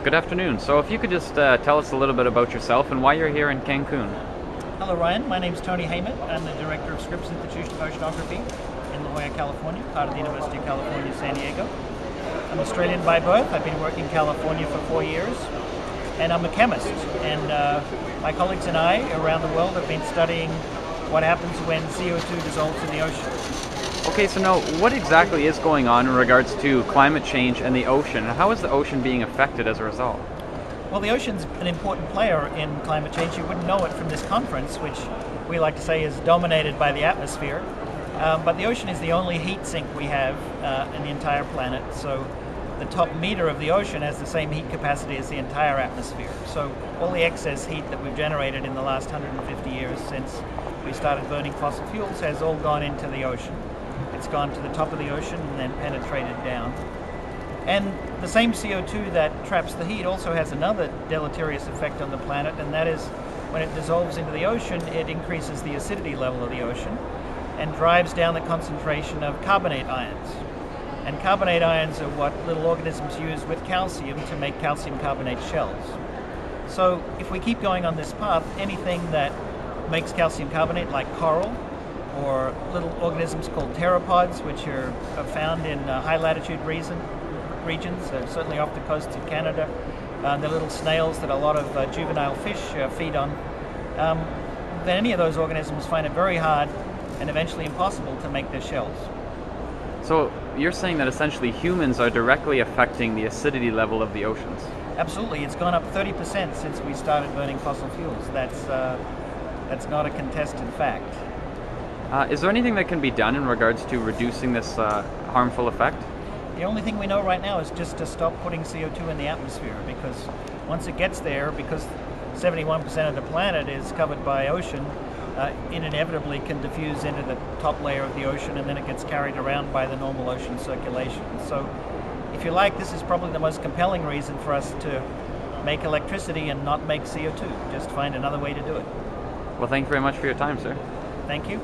Good afternoon. So if you could just tell us a little bit about yourself and why you're here in Cancun. Hello Ryan, my name is Tony Haymet. I'm the director of Scripps Institution of Oceanography in La Jolla, California, part of the University of California, San Diego. I'm Australian by birth. I've been working in California for 4 years, and I'm a chemist. And my colleagues and I around the world have been studying what happens when CO2 dissolves in the ocean. Okay, so now what exactly is going on in regards to climate change and the ocean, and how is the ocean being affected as a result? Well, the ocean's an important player in climate change. You wouldn't know it from this conference, which we like to say is dominated by the atmosphere. But the ocean is the only heat sink we have in the entire planet. So the top meter of the ocean has the same heat capacity as the entire atmosphere. So all the excess heat that we've generated in the last 150 years since we started burning fossil fuels has all gone into the ocean. It's gone to the top of the ocean and then penetrated down. And the same CO2 that traps the heat also has another deleterious effect on the planet, and that is when it dissolves into the ocean, it increases the acidity level of the ocean and drives down the concentration of carbonate ions. And carbonate ions are what little organisms use with calcium to make calcium carbonate shells. So if we keep going on this path, anything that makes calcium carbonate, like coral, or little organisms called pteropods, which are found in high latitude regions, certainly off the coasts of Canada. The little snails that a lot of juvenile fish feed on. Then any of those organisms find it very hard and eventually impossible to make their shells. So you're saying that essentially humans are directly affecting the acidity level of the oceans? Absolutely. It's gone up 30% since we started burning fossil fuels. That's not a contested fact. Is there anything that can be done in regards to reducing this harmful effect? The only thing we know right now is just to stop putting CO2 in the atmosphere, because once it gets there, because 71% of the planet is covered by ocean, it inevitably can diffuse into the top layer of the ocean, and then it gets carried around by the normal ocean circulation. So if you like, this is probably the most compelling reason for us to make electricity and not make CO2. Just find another way to do it. Well, thank you very much for your time, sir. Thank you.